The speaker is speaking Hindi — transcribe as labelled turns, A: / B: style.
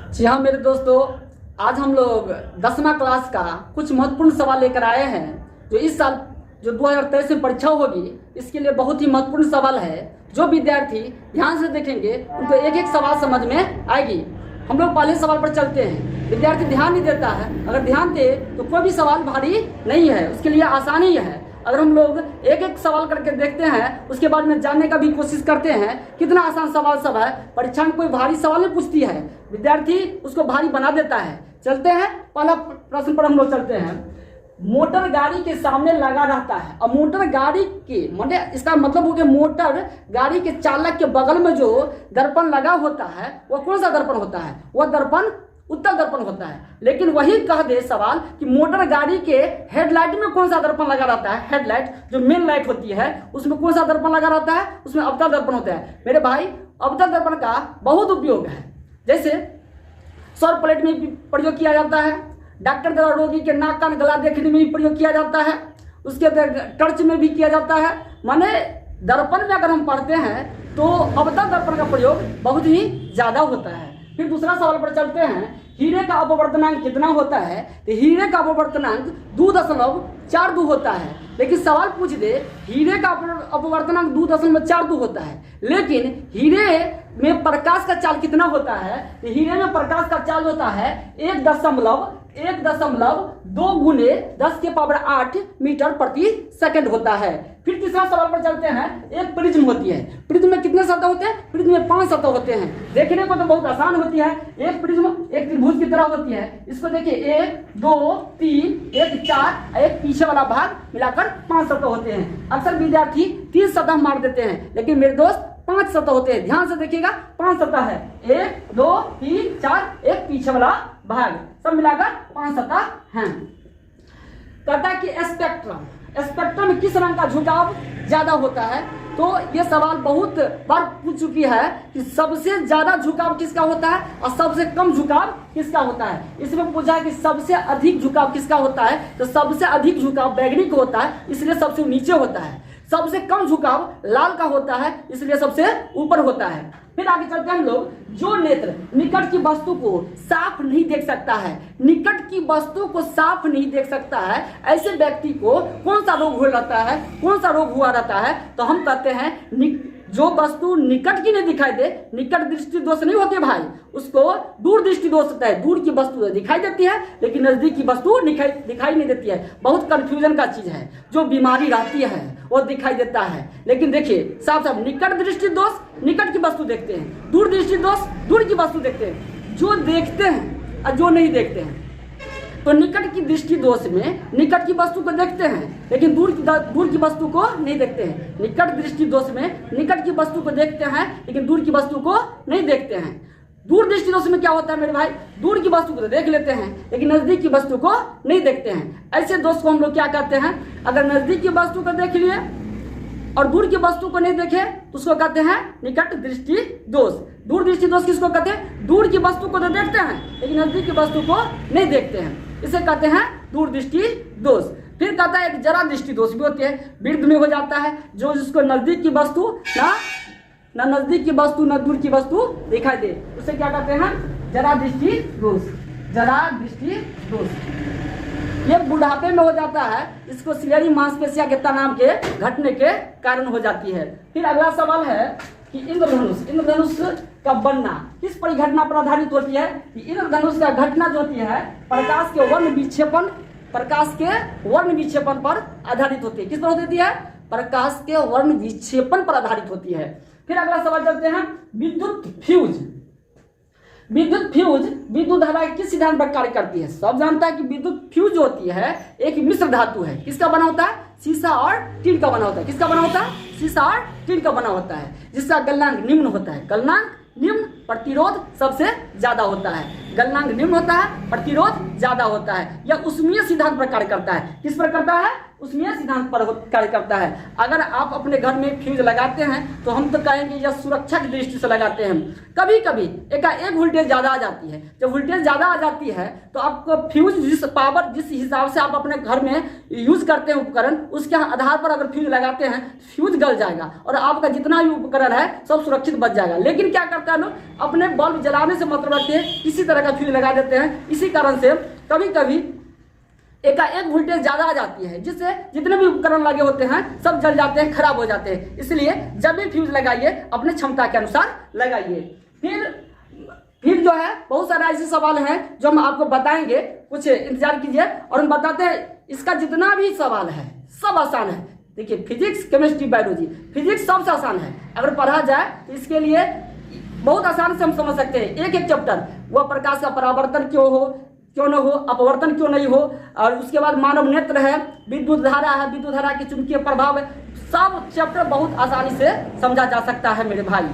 A: जी हाँ मेरे दोस्तों, आज हम लोग 10वां क्लास का कुछ महत्वपूर्ण सवाल लेकर आए हैं जो इस साल जो 2023 में परीक्षा होगी इसके लिए बहुत ही महत्वपूर्ण सवाल है। जो विद्यार्थी ध्यान से देखेंगे उनको एक एक सवाल समझ में आएगी। हम लोग पहले सवाल पर चलते हैं। विद्यार्थी ध्यान नहीं देता है, अगर ध्यान दे तो कोई भी सवाल भारी नहीं है, उसके लिए आसानी है। अगर हम लोग एक एक सवाल करके देखते हैं, उसके बाद में जानने का भी कोशिश करते हैं कितना आसान सवाल सब है। परीक्षा में कोई भारी सवाल नहीं पूछती है, विद्यार्थी उसको भारी बना देता है। चलते हैं पहला प्रश्न पर हम लोग चलते हैं। मोटर गाड़ी के सामने लगा रहता है। अब मोटर गाड़ी के मतलब इसका मतलब हो गया मोटर गाड़ी के चालक के बगल में जो दर्पण लगा होता है वह कौन सा दर्पण होता है? वह दर्पण उत्तल दर्पण होता है। लेकिन वही कह दे सवाल कि मोटर गाड़ी के हेडलाइट में कौन सा दर्पण लगा रहता है? हेडलाइट जो मेन लाइट होती है उसमें कौन सा दर्पण लगा रहता है? उसमें अवतल दर्पण होता है। मेरे भाई, अवतल दर्पण का बहुत उपयोग है। जैसे सौर प्लेट में भी प्रयोग किया जाता है, डॉक्टर द्वारा रोगी के नाक कान गला देखने में भी प्रयोग किया जाता है, उसके टर्च में भी किया जाता है। माने दर्पण में अगर हम पढ़ते हैं तो अवतल दर्पण का प्रयोग बहुत ही ज्यादा होता है। फिर दूसरा सवाल पर चलते हैं। हीरे का अपवर्तनांक कितना होता है? तो हीरे का अपवर्तनांक 2.42 होता है। लेकिन सवाल पूछ दे हीरे का अपवर्तनांक 2.42 होता है, लेकिन हीरे में प्रकाश का चाल कितना होता है? तो हीरे में प्रकाश का चाल होता है 1.2 गुने 10⁸ मीटर प्रति सेकंड होता है। फिर तीसरा सवाल पर चलते हैं। एक प्रिज्म होती है, प्रिज्म में कितने सतह होते हैं? प्रिज्म में 5 सतह होते हैं। देखने को तो बहुत आसान होती है। एक प्रिज्म एक त्रिभुज की तरह होती है। इसको देखिए 1 2 3 1 4 एक पीछे वाला भाग मिलाकर 5 सतह होते हैं। अक्सर विद्यार्थी 3 सतह मार देते हैं, लेकिन मेरे दोस्त 5 सतह होते हैं। ध्यान से देखिएगा, 5 सतह है। 1 2 3 4 एक पीछे वाला भाग, सब मिलाकर 5 सतह हैं। कहता है कि स्पेक्ट्रम में किस रंग का झुकाव ज्यादा होता है? तो ये सवाल बहुत बार पूछ चुकी है कि सबसे ज्यादा झुकाव किसका होता है और सबसे कम झुकाव किसका होता है। इसमें पूछा है कि सबसे अधिक झुकाव किसका होता है, तो सबसे अधिक झुकाव बैगनी का होता है, इसलिए सबसे नीचे होता है। सबसे कम झुकाव लाल का होता है, इसलिए सबसे ऊपर होता है। फिर आगे चलते हैं हम लोग। जो नेत्र निकट की वस्तु को साफ नहीं देख सकता है, निकट की वस्तु को साफ नहीं देख सकता है, ऐसे व्यक्ति को कौन सा रोग हो रहता है? कौन सा रोग हुआ रहता है? तो हम कहते हैं जो वस्तु निकट की नहीं दिखाई दे, निकट दृष्टि दोष नहीं होते भाई, उसको दूर दृष्टि दोष होता है। दूर की वस्तु दिखाई देती है लेकिन नजदीक की वस्तु दिखाई नहीं देती है। बहुत कंफ्यूजन का चीज है। जो बीमारी रहती है वो दिखाई देता है, लेकिन देखिए साफ साफ निकट दृष्टि दोष निकट की वस्तु देखते हैं, दूर दृष्टि दोष दूर की वस्तु देखते हैं। जो देखते हैं और जो नहीं देखते हैं, तो निकट की दृष्टि दोष में निकट की वस्तु को देखते हैं लेकिन दूर की वस्तु को नहीं देखते हैं। निकट दृष्टि दोष में निकट की वस्तु को देखते हैं लेकिन दूर की वस्तु को नहीं देखते हैं। दूर दृष्टि दोष में क्या होता है मेरे भाई? दूर की वस्तु को तो देख लेते हैं लेकिन नजदीक की वस्तु को नहीं देखते हैं। ऐसे दोष को हम लोग क्या कहते हैं? अगर नजदीक की वस्तु को देख लिए और दूर की वस्तु को नहीं देखे तो उसको कहते हैं निकट दृष्टि दोष। दूर दृष्टि दोष किसको कहते हैं? दूर की वस्तु को तो देखते हैं लेकिन नजदीक की वस्तु को नहीं देखते हैं, इसे कहते हैं दूर दृष्टि दोष। फिर कहता है एक जरा दृष्टि दोष भी होती है, वृद्ध में हो जाता है, जो जिसको नजदीक की वस्तु ना नजदीक की वस्तु ना दूर की वस्तु दिखाई दे, उसे क्या कहते हैं? जरा दृष्टि दोष। जरा दृष्टि दोष ये बुढ़ापे में हो जाता है, इसको सिलेरी मांसपेशिया के तनाव के घटने के कारण हो जाती है। फिर अगला सवाल है कि इंद्रधनुष का बनना किस परिघटना पर आधारित होती है? कि इंद्रधनुष का घटना जो होती है प्रकाश के वर्ण विक्षेपण पर आधारित होती है। किस पर होती है? प्रकाश के वर्ण विक्षेपण पर आधारित होती है। फिर अगला सवाल चलते हैं। विद्युत फ्यूज विद्युत धारा किस सिद्धांत पर कार्य करती है? सब जानता है कि विद्युत फ्यूज होती है एक मिश्र धातु है। किसका बना होता है? सीसा और टीन का बना होता है। किसका बना होता है? सीसा और टीन का बना होता है, जिसका गलनांक निम्न होता है। गलनांक निम्न, प्रतिरोध सबसे ज्यादा होता है। गलनांक निम्न होता है, प्रतिरोध ज्यादा होता है। यह ऊष्मीय सिद्धांत पर कार्य करता है। किस पर करता है? ऊष्मीय सिद्धांत पर कार्य करता है। अगर आप अपने घर में फ्यूज लगाते हैं तो हम तो कहेंगे यह सुरक्षा की दृष्टि से लगाते हैं। कभी कभी एक वोल्टेज ज्यादा आ जाती है। जब वोल्टेज ज्यादा आ जाती है तो आपको फ्यूज जिस हिसाब से आप अपने घर में यूज करते हैं उपकरण, उसके आधार पर अगर फ्यूज लगाते हैं, फ्यूज गल जाएगा और आपका जितना भी उपकरण है सब सुरक्षित बच जाएगा। लेकिन क्या करता है लोग, अपने बल्ब जलाने से मतलब रखते हैं, किसी तरह का फ्यूज लगा देते हैं। इसी कारण से कभी कभी एक वोल्टेज ज्यादा आ जाती है, जिससे जितने भी उपकरण लगे होते हैं सब जल जाते हैं, खराब हो जाते हैं। इसलिए जब भी फ्यूज लगाइए अपने क्षमता के अनुसार लगाइए। फिर जो है बहुत सारे ऐसे सवाल हैं जो हम आपको बताएंगे, कुछ इंतजार कीजिए और हम बताते हैं। इसका जितना भी सवाल है सब आसान है। देखिए फिजिक्स, केमिस्ट्री, बायोलॉजी, फिजिक्स सबसे आसान है। अगर पढ़ा जाए तो इसके लिए बहुत आसान से हम समझ सकते हैं। एक एक चैप्टर, वह प्रकाश का परावर्तन क्यों न हो, अपवर्तन क्यों नहीं हो, और उसके बाद मानव नेत्र है, विद्युत धारा है, विद्युत धारा के चुंबकीय प्रभाव है, सब चैप्टर बहुत आसानी से समझा जा सकता है मेरे भाई।